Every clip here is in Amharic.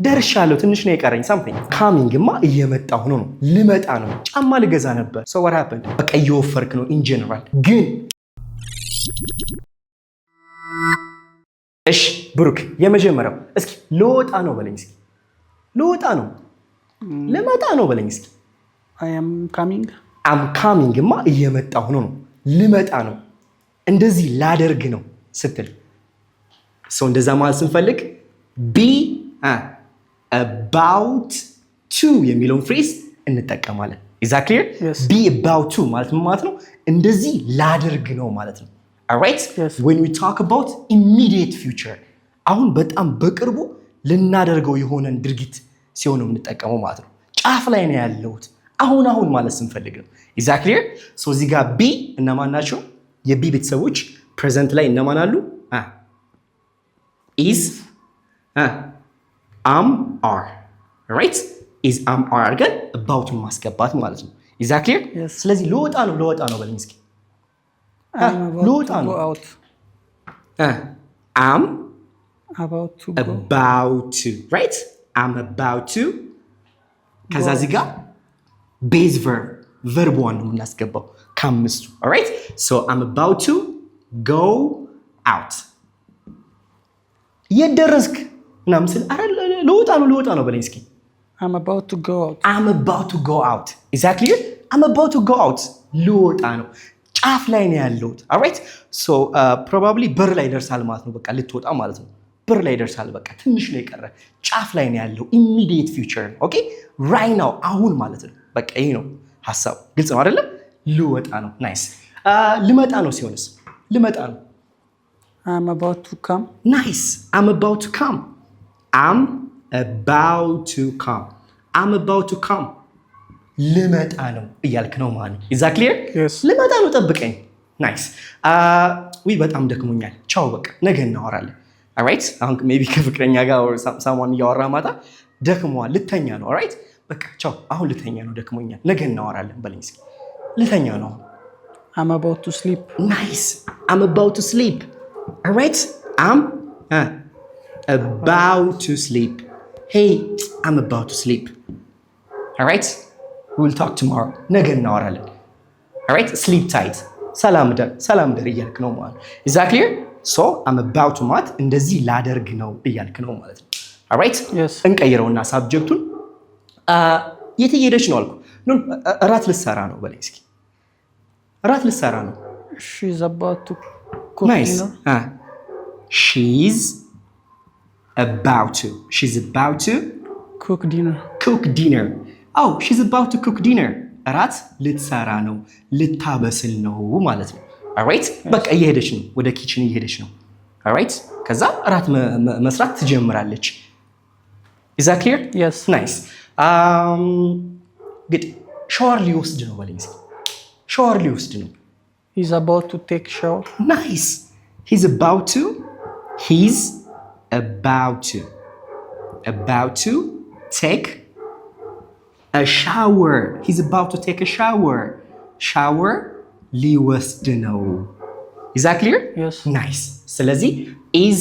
ደርሻለሁ ትንሽ ነው የቀረኝ something comingማ እየመጣሁ ነው ልመጣ ነው ጫማ ልገዛ ነበር so what happened በቃ እየወፈርክ ነው in general ግን እሺ ብሩክ የመጀመሪያው እስኪ ልወጣ ነው በለኝ እስኪ ልወጣ ነው ልመጣ ነው በለኝ እስኪ I am coming I'm comingማ እየመጣሁ ነው ልመጣ ነው እንደዚህ ላደርግ ነው ስትል so እንደዛ ማለት ስንፈልግ be about to የሚለውን ፍሬዝ እንጠቀማለን is that clear yes. be about to ማለት ምን ማለት ነው እንደዚህ ላደርግ ነው ማለት ነው all right yes. when we talk about immediate future አሁን በጣም በቅርቡ ልናደርገው የሆነን ድርጊት ሲሆን ነው የምንጠቀመው ማለት ነው ጫፍ ላይ ነው ያለሁት አሁን ማለት ስንፈልግ ነው is that clear so እዚህ ጋር be እነማን ናቸው የቢ ቤተሰቦች present ላይ እነማን አሉ is am are right is am are አድርገን about ማስገባት ማለት ነው is that clear yes. ስለዚህ ልወጣ ነው በለኝ እስኪ ልወጣ ነው am about to go about to right I'm about to ከዛ እዚህ ጋር base verb one ነው የምናስገባው ከአምስቱ all right so I'm about to go out የደረስክ እና ምስል አረ ልወጣ ነው በለኝ እስኪ I'm about to go out I'm about to go out exactly I'm about to go out ልወጣ ነው ጫፍ ላይ ነው ያለሁት all right so probably በር ላይ ደርሳል ማለት ነው በቃ ልትወጣ ማለት ነው በር ላይ ደርሳል በቃ ትንሽ ነው የቀረ ጫፍ ላይ ነው ያለው immediate future okay right now አሁን ማለት ነው በቃ ይሄ ነው ሐሳብ ግልጽ ነው አይደለ ልወጣ ነው nice ልመጣ ነው ሲሆንስ ልመጣ ነው I'm about to come nice I'm about to come I'm about to come I'm about to come ልመጣ ነው እያልክ ነው ማለት ነው is that clear yes ልመጣ ነው ጠብቀኝ nice በጣም ደክሞኛል ቻው በቃ ነገ እናወራለን alright አሁን maybe ከፍቅረኛ ጋር or someone እያወራ ማታ ደክሟል ልተኛ ነው alright በቃ ቻው አሁን ልተኛ ነው ደክሞኛል ነገ እናወራለን በለኝ እስኪ ልተኛ ነው I'm about to sleep nice I'm about to sleep alright I'm about to sleep hey I'm about to sleep alright we'll talk tomorrow ነገ እናወራለን alright sleep tight ሰላም ደር እያልክ ነው ማለት is that clear so I'm about to ማለት እንደዚህ ላደርግ ነው እያልክ ነው ማለት ነው alright yes እንቀይረውና ሳብጀክቱን የት እየሄደች ነው አልኩ እራት ልትሰራ ነው በለኝ እስኪ እራት ልትሰራ ነው she's about to cook nice dinner she's about to cook dinner oh she's about to cook dinner እራት ልትሰራ ነው ልታበስል ነው ማለት ነው alright በቃ እየሄደች ነው ወደ ኪችን እየሄደች ነው alright ከዛ እራት መስራት ትጀምራለች is that clear yes nice good ሻወር ሊወስድ ነው በለኝ እስኪ ሻወር ሊወስድ ነው he's about to take shower nice he's about to take a shower he's about to take a shower ሊወስድ ነው is that clear yes nice ስለዚህ is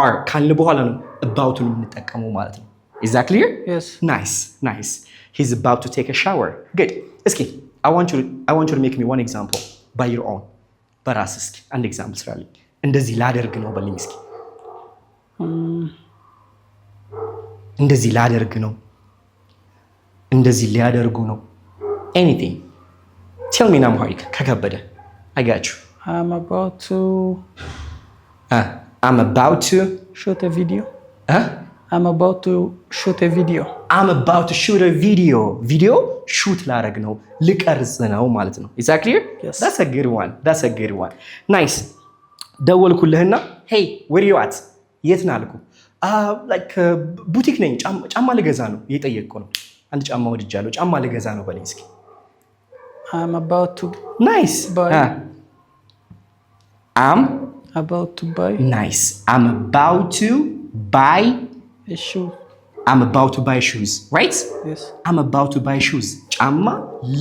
are ካልን በኋላ ነው about ነው የምንጠቀመው ማለት ነው is that clear yes nice he's about to take a shower good እስኪ I want you to make me one example by your own በራስህ እስኪ አንድ ኤግዛምፕል ስራልኝ እንደዚህ ላደርግ ነው በልኝ እስኪ እንደዚህ ላደርግ ነው እንደዚህ ሊያደርጉ ነው anything tell me in Amharic ከከበደ I got you I'm about to shoot a video I'm about to shoot a video shoot ላደርግ ነው ልቀርጽ ነው ማለት ነው is that clear yes that's a good one nice ደወልኩልህና hey where you at የት ነህ አልኩ like ቡቲክ ነኝ ጫማ ልገዛ ነው እየጠየቅኩ ነው አንድ ጫማ ወድጃለሁ ጫማ ልገዛ ነው በለኝ እስኪ I'm about to nice buy I'm about to buy nice I'm about to buy a shoe I'm about to buy shoes right yes I'm about to buy shoes ጫማ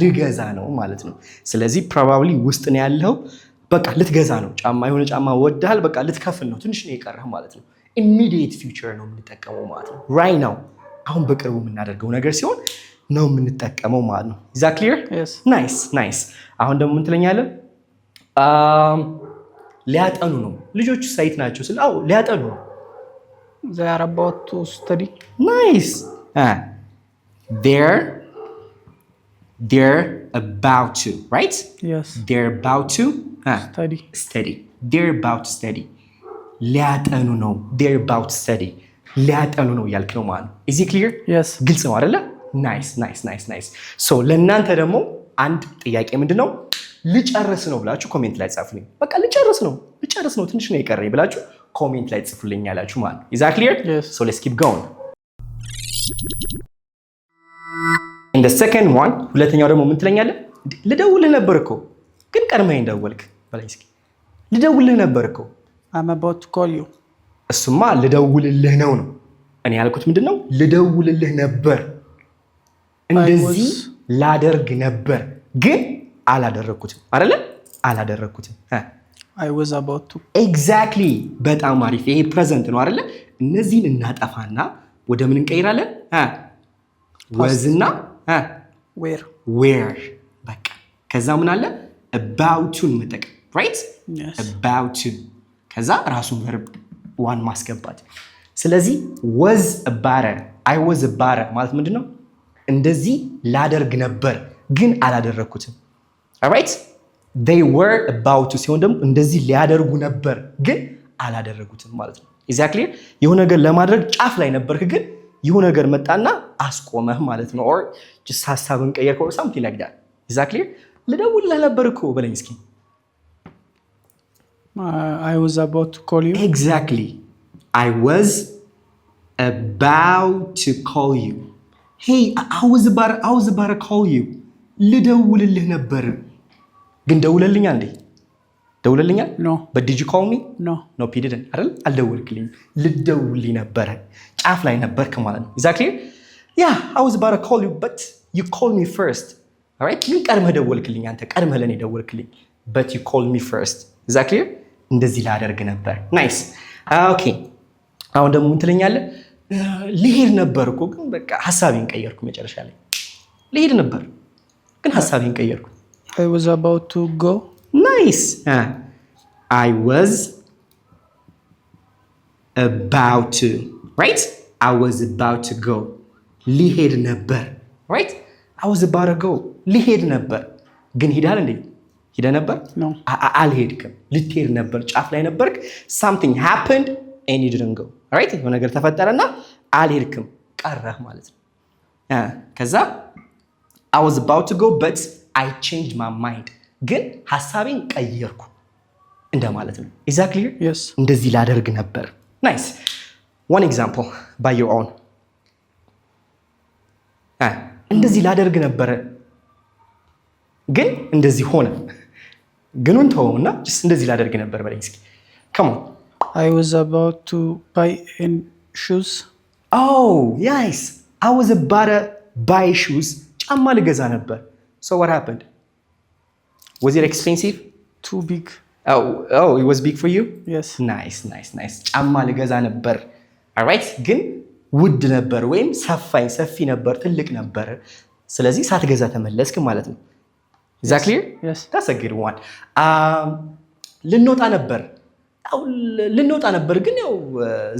ልገዛ ነው ማለት ነው ስለዚህ probably ውስጥ ነው ያለው በቃ ልትገዛ ነው ጫማ የሆነ ጫማ ወደሃል በቃ ልትከፍል ነው ትንሽ ነው የቀረህ ማለት ነው ኢሚዲየት ፊውቸር ነው የምንጠቀመው ማለት ነው። ራይት ናው አሁን በቅርቡ የምናደርገው ነገር ሲሆን ነው የምንጠቀመው ማለት ነው። ኢዝ ዛት ክሊር? ናይስ ናይስ። አሁን ደግሞ ምን ትለኛለህ? ሊያጠኑ ነው ልጆቹ ሳይት ናቸው ስለ ሊያጠኑ ነው። they are about to study. ናይስ they're about to, right? Yes. They're about to study. They're about to study. ሊያጠኑ ነው። They're about to study. ሊያጠኑ ነው ያልክ ነው ማለት ነው። Is it clear? Yes. ግልጽ ነው አይደለ? ናይስ ናይስ ናይስ ናይስ። ሶ ለእናንተ ደግሞ አንድ ጥያቄ ምንድነው? ልጨርስ ነው ብላችሁ ኮሜንት ላይ ጻፉልኝ። በቃ ልጨርስ ነው ትንሽ ነው የቀረኝ ብላችሁ ኮሜንት ላይ ጽፉልኝ ያላችሁ ማለት ነው። Is that clear? Yes. So let's keep going. In the second one ሁለተኛው ደግሞ ምን ትለኛለህ? ልደውልህ ነበር እኮ ግን ቀድመኸኝ ደወልክ በላይ እስኪ። ልደውልህ ነበር እኮ I'm about to call you. እሱማ ልደውልልህ ነው። እኔ ያልኩት ምንድነው? ልደውልልህ ነበር እንደዚህ ላደርግ ነበር ግን አላደረኩትም አይደለ? አላደረኩትም። I was about to. Exactly. በጣም አሪፍ። ይሄ ፕሬዘንት ነው አይደለ? እነዚህን እናጠፋና ወደ ምን እንቀይራለን? ወዝና where በቃ ከዛ ምን አለ? about to መጠቀም right? Yes. about to ከዛ ራሱን verb ዋን ማስገባት። ስለዚህ was about I was about ማለት ምንድነው? እንደዚህ ላደርግ ነበር ግን አላደረኩትም። alright? they were about to ሲሆን ደግሞ እንደዚህ ሊያደርጉ ነበር ግን አላደረጉትም ማለት ነው። ኤግዛክትሊ የሆነ ነገር ለማድረግ ጫፍ ላይ ነበርክ ግን የሆነ ነገር መጣና አስቆመህ ማለት ነው። or just ሐሳብን ቀየርከው or something like that. ኤግዛክትሊ ልደውልልህ ነበር እኮ በለኝ እስኪ። I was about to call you. Exactly. I was about to call you. Hey, I was about to call you. ልደውልልህ ነበር ግን ደውለልኛ እንዴ? ደውለልኛ? No. But did you call me? No. No, you didn't. አይደል? አልደወልክልኝ። ልደውልልኝ ነበር። ጫፍ ላይ ነበርክ ማለት ነው። Exactly? Yeah, I was about to call you, but you called me first. All right? ምን ቀድመህ ደወልክልኝ አንተ? ቀድመህ ለኔ ደወልክልኝ. But you called me first. Exactly? እንደዚህ ላደርግ ነበር። ናይስ። ኦኬ። አሁን ደግሞ ምን ትለኛለህ? ልሄድ ነበር እኮ ግን በቃ ሐሳቤን ቀየርኩ መጨረሻ ላይ። ልሄድ ነበር ግን ሐሳቤን ቀየርኩ። I was about to go. Nice. I was about to. Right? I was about to go. ሊሄድ ነበር. Right? I was about to go. ሊሄድ ነበር. ግን ሄዳል እንዴ? ሄደ ነበር? No. አልሄድክም። ልትሄድ ነበር። ጫፍ ላይ ነበርክ. Something happened and you didn't go. Right? የሆነ ነገር ተፈጠረና አልሄድክም ቀረህ ማለት ነው። ከዛ I was about to go but I changed my mind. ግን ሐሳቤን ቀየርኩ እንደማለት ነው። Is that clear? Yes. እንደዚህ ላደርግ ነበር። Nice. One example by your own. እንደዚህ ላደርግ ነበር ግን እንደዚህ ሆነ። ግኑን ተወውና just እንደዚህ ላደርግ ነበር በለኝ እስኪ። Come on. I was about to buy shoes. Oh, yes. I was about to buy shoes. ጫማ ልገዛ ነበር. So what happened? Was it expensive? Too big. Oh, it was big for you? Yes. Nice. ጫማ ልገዛ ነበር. Alright? ግን ውድ ነበር ወይም ሰፊ ነበር፣ ትልቅ ነበር። ስለዚህ ሳትገዛ ተመለስክ ማለት ነው። Is that clear? Yes. That's a good one. ልንወጣ ነበር ግን ያው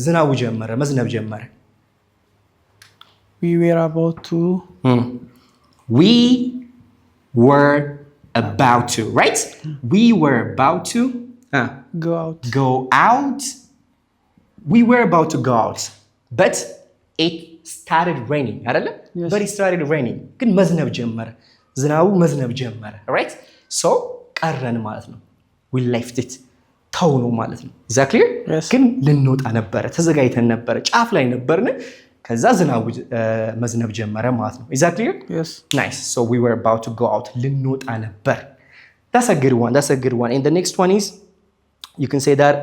ዝናቡ ጀመረ፣ መዝነብ ጀመረ። We were about to. We were about to, right? We were about to Go out. go out. We were about to go out, but it started raining. አይደለ? Yes. But it started raining. ግን መዝነብ ጀመረ፣ ዝናቡ መዝነብ ጀመረ። Right? So ቀረን ማለት ነው። We left it. ተው ነው ማለት ነው። Is that clear? Yes. ግን ልንወጣ ነበረ፣ ተዘጋጅተን ነበረ፣ ጫፍ ላይ ነበርን። ከዛ ዝናቡ መዝነብ ጀመረ ማለት ነው። Is that clear? Yes. Nice. So we were about to go out. ልንወጣ ነበር. That's a good one. And the next one is, you can say that,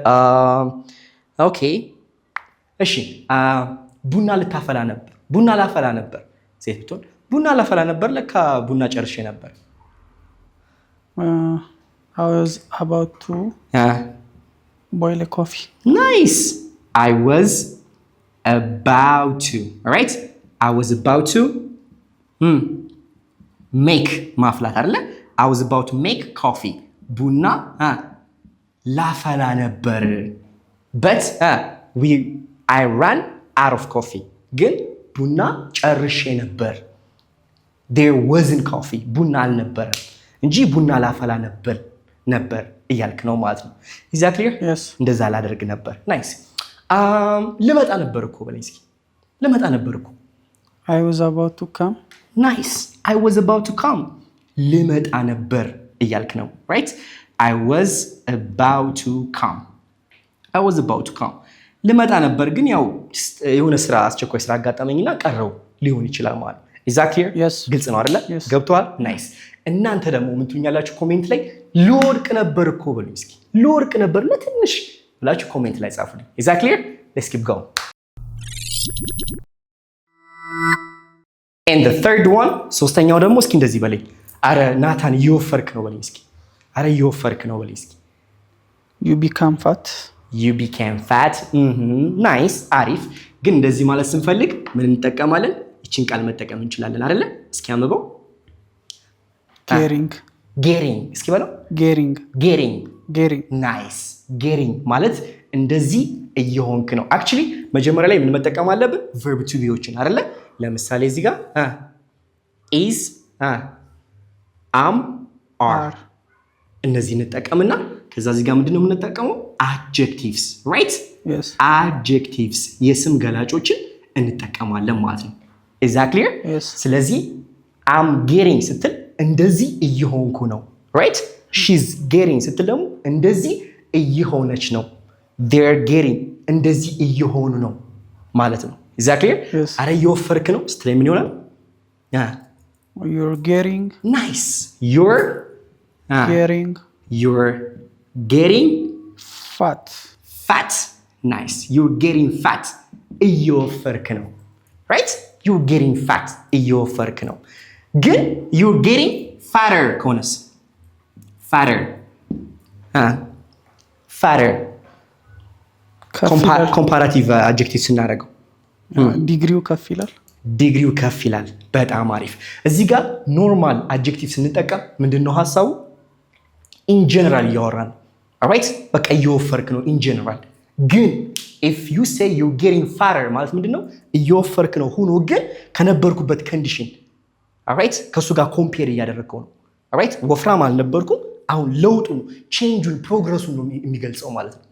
okay. እሺ ቡና ልታፈላ ነበር። ቡና ላፈላ ነበር። ሴት ብትሆን ቡና ላፈላ ነበር፣ ለካ ቡና ጨርሼ ነበር። I was about to boil a coffee. Nice. I was about to. All right? I was about to make ማፍላት አይደለ? I was about to make coffee. ቡና ላፈላ ነበር. But I ran out of coffee. ግን ቡና ጨርሼ ነበር. There wasn't coffee. ቡና አልነበረም እንጂ ቡና ላፈላ ነበር እያልክ ነው ማለት ነው። Is that clear? Yes. እንደዛ ላደርግ ነበር. Nice. ልመጣ ነበር እኮ በለኝ እስኪ። ልመጣ ነበር እኮ። I was about to come. Nice. I was about to come. ልመጣ ነበር እያልክ ነው. Right? I was about to come. I was about to come. ልመጣ ነበር ግን ያው የሆነ ስራ አስቸኳይ ስራ አጋጠመኝና ቀረው ሊሆን ይችላል ማለት ነው። Is that clear? Yes. ግልጽ ነው አይደለ? Yes. ገብቷል? ናይስ። እናንተ ደግሞ ምን ትሉኛላችሁ ኮሜንት ላይ ልወድቅ ነበር እኮ በሉኝ እስኪ። ልወድቅ ነበር ለትንሽ ብላችሁ ኮሜንት ላይ ጻፉልኝ። Is that clear? Let's keep going. And the third one ሶስተኛው ደግሞ እስኪ እንደዚህ በለኝ። አረ ናታን እየወፈርክ ነው በለኝ እስኪ። አረ እየወፈርክ ነው በለኝ እስኪ። You become fat. You became fat. ናይስ አሪፍ። ግን እንደዚህ ማለት ስንፈልግ ምን እንጠቀማለን? ይችን ቃል መጠቀም እንችላለን አይደለ? እስኪ አንብበው። Getting. ጌሪንግ እስኪ በለው። Getting. ጌሪንግ ናይስ። ጌሪንግ ማለት እንደዚህ እየሆንክ ነው። አክቹሊ መጀመሪያ ላይ ምን መጠቀም አለብን? ቨርብ ቱ ቢዎችን አይደለ? ለምሳሌ እዚህ ጋር is am are እነዚህ እንጠቀምና ከዛ እዚህ ጋር ምንድነው የምንጠቀመው? adjectives right? Yes. adjectives የስም ገላጮችን እንጠቀማለን ማለት ነው። is that clear? Yes. ስለዚህ am getting ስትል እንደዚህ እየሆንኩ ነው right? she's getting ስትል ደግሞ እንደዚህ እየሆነች ነው። they're getting እንደዚህ እየሆኑ ነው ማለት ነው። is that clear? Yes. አረ እየወፈርክ ነው ስትለኝ ምን ይሆናል? You're getting. nice. you're getting Fat. fat. nice. you're getting fat. እየወፈርክ ነው right? you're getting fat. እየወፈርክ ነው። ግን you're getting fatter ከሆነስ fatter ኮምፓራቲቭ አድጀክቲቭ ስናደርገው ዲግሪው ከፍ ይላል። ዲግሪው ከፍ ይላል። በጣም አሪፍ። እዚህ ጋር ኖርማል አድጀክቲቭ ስንጠቀም ምንድነው ሐሳቡ? ኢን ጀነራል እያወራን ነው። ኦልራይት በቃ እየወፈርክ ነው ኢን ጀነራል። ግን if you say you're getting fatter ማለት ምንድነው? እየወፈርክ ነው ሆኖ ግን ከነበርኩበት ኮንዲሽን ኦልራይት ከሱ ጋር ኮምፔር እያደረግከው ነው። ኦልራይት ወፍራም አልነበርኩም፣ አሁን ለውጡን ቼንጁን ፕሮግረሱን ነው የሚገልጸው ማለት ነው።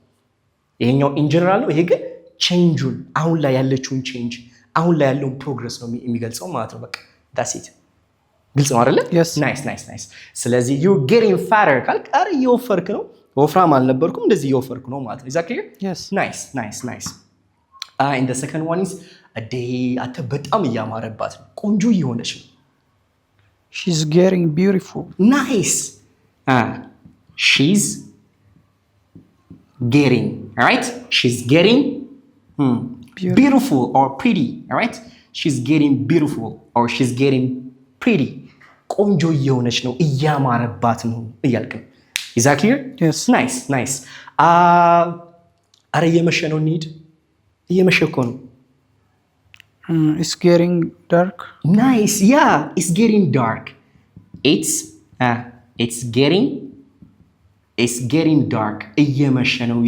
ይሄኛው ኢን ጀነራል ነው። ይሄ ግን ቼንጁን አሁን ላይ ያለችውን ቼንጅ አሁን ላይ ያለውን ፕሮግረስ ነው የሚገልጸው ማለት ነው። በቃ that's it። ግልጽ ነው አይደለ? Yes. ናይስ። ስለዚህ you're getting fatter ካልክ አረ እየወፈርክ ነው፣ ወፍራም አልነበርኩም እንደዚህ እየወፈርክ ነው ማለት ነው። is that clear? Yes. nice. And the second one is አተ በጣም እያማረባት ነው፣ ቆንጆ እየሆነች ነው። She's getting beautiful. nice. she's getting, all right? She's getting beautiful or pretty, all right? She's getting beautiful or she's getting pretty. ቆንጆ እየሆነች ነው፣ እያማረባት ነው እያልክ ነው። Is that clear? Yes. nice. አረ እየመሸ ነው እንሂድ። እየመሸ እኮ ነው። It's getting dark. nice. yeah, it's getting dark. It's getting dark. እየመሸ ነው።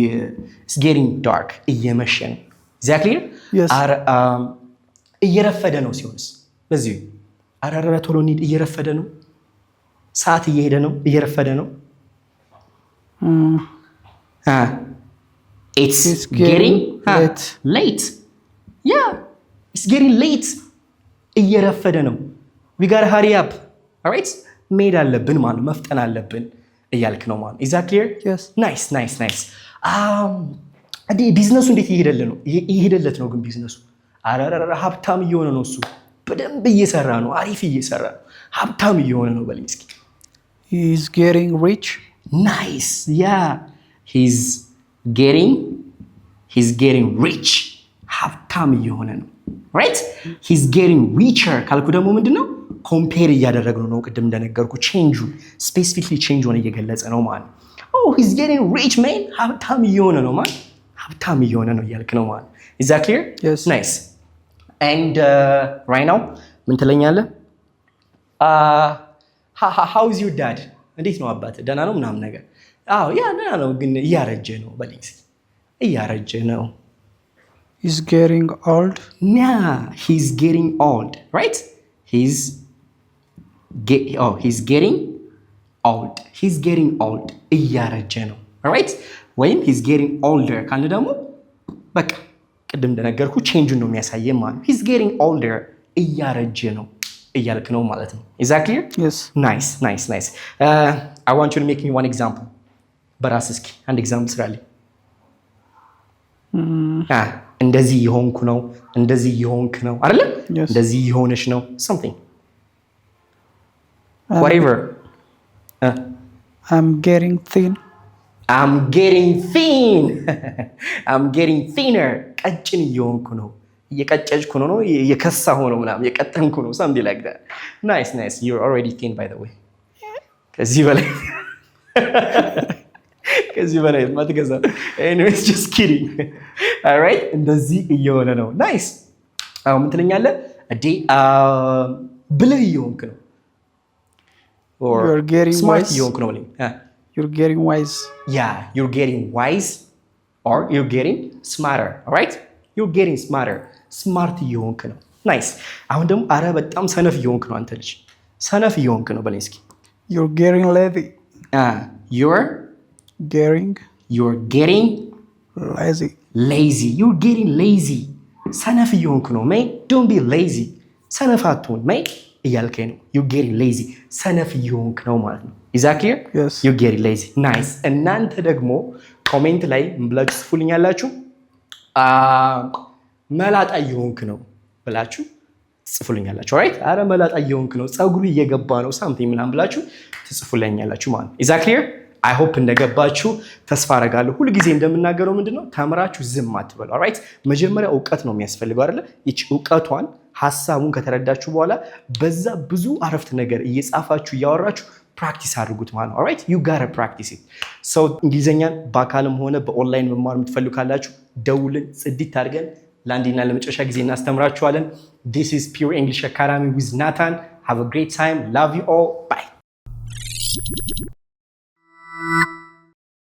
it's getting dark. እየመሸ ነው። Is that clear? Yes. እየረፈደ ነው ሲሆንስ በዚህ አረ ቶሎ እንሂድ፣ እየረፈደ ነው፣ ሰዓት እየሄደ ነው፣ እየረፈደ ነው። It's getting late. Yeah, it's getting late. እየረፈደ ነው። We gotta hurry up. All right? መሄድ አለብን ማለት መፍጠን አለብን እያልክ ነው ማለት። Is that clear? Yes. nice. ቢዝነሱ እንዴት እየሄደለት ነው? ግን ቢዝነሱ አረረረ ሀብታም እየሆነ ነው። እሱ በደንብ እየሰራ ነው፣ አሪፍ እየሰራ ነው፣ ሀብታም እየሆነ ነው በለኝ እስኪ። He's getting rich. nice. yeah, he's getting rich. ሀብታም እየሆነ ነው right? he's getting richer ካልኩ ደግሞ ምንድነው? ኮምፔር እያደረግነው ነው። ቅድም እንደነገርኩ ቼንጁን ስፔሲፊክሊ ቼንጁን እየገለጸ ነው ማለት ነው። oh he's getting rich man ሀብታም እየሆነ ነው ማለት ሀብታም እየሆነ ነው እያልክ ነው ማለት ነው። Is that clear? Yes. Nice. And right now ምን ትለኛለህ? How is your dad? እንዴት ነው አባትህ? ደህና ነው ምናምን ነገር። አዎ ያ ደህና ነው ግን እያረጀ ነው በለኝ እስኪ። እያረጀ ነው። He's getting old. Nah, he's getting old, right? He's getting old. He's getting old. እያረጀ ነው. Alright? ወይም he's getting older ካልን ደግሞ በቃ ቅድም እንደነገርኩ ቼንጁን ነው የሚያሳየን ማለት ነው። He's getting older. እያረጀ ነው እያልክ ነው ማለት ነው። Is that clear? Yes. Nice. I want you to make me one example. በራስህ እስኪ አንድ ኤግዛምፕል ስራልኝ። እንደዚህ የሆንኩ ነው፣ እንደዚህ የሆንክ ነው አይደለ? Yes. እንደዚህ የሆነሽ ነው something. Whatever. I'm getting thin. I'm getting thin. I'm getting thinner. ቀጭን እየሆንኩ ነው፣ እየቀጨጭኩ ነው፣ እየከሳሁ ነው ምናምን እየቀጠንኩ ነው something like that. Nice. You're already thin by the way. ከዚህ በላይ ማትገዛ anyways just kidding. All right እንደዚህ እየሆነ ነው nice አሁን ምን ትለኛለህ እዴ ብልህ እየሆንክ ነው or You're getting smart wise. እየሆንክ ነው ማለት You're getting wise. yeah you're getting wise or you're getting smarter. All right you're getting smarter smart እየሆንክ ነው nice አሁን ደግሞ አረ በጣም ሰነፍ እየሆንክ ነው አንተ ልጅ ሰነፍ እየሆንክ ነው በለኝ እስኪ You're getting lazy. you're getting lazy. You're getting lazy. ሰነፍ እየሆንክ ነው መይ don't be lazy. ሰነፍ አትሁን መይ እያልከኝ ነው። You're getting lazy. ሰነፍ እየሆንክ ነው ማለት ነው። Is that clear? Yes. You're getting lazy. Nice. እናንተ ደግሞ ኮሜንት ላይ ምን ብላችሁ ጽፉልኛላችሁ? መላጣ እየሆንክ ነው ብላችሁ ትጽፉልኛላችሁ። ኦራይት አረ መላጣ እየሆንክ ነው ፀጉሩ እየገባ ነው ሳምቲንግ ምናምን ብላችሁ ትጽፉልኛላችሁ ማለት ነው። Is that clear? I hope እንደገባችሁ ተስፋ አደርጋለሁ። ሁሉ ጊዜ እንደምናገረው ምንድነው ተምራችሁ ዝም አትበሉ። ኦራይት መጀመሪያ እውቀት ነው የሚያስፈልገው አይደለ? ይቺ እውቀቷን ሐሳቡን ከተረዳችሁ በኋላ በዛ ብዙ አረፍት ነገር እየጻፋችሁ እያወራችሁ ፕራክቲስ አድርጉት ማለት ነው። ኦራይት you gotta practice it. So እንግሊዘኛን በአካልም ሆነ በኦንላይን መማር የምትፈልጉ ካላችሁ ደውልን ጽድት አድርገን ለአንዴና ለመጨረሻ ጊዜ እናስተምራችኋለን። This is Pure English Academy with Nathan. Have a great time. Love you all. Bye.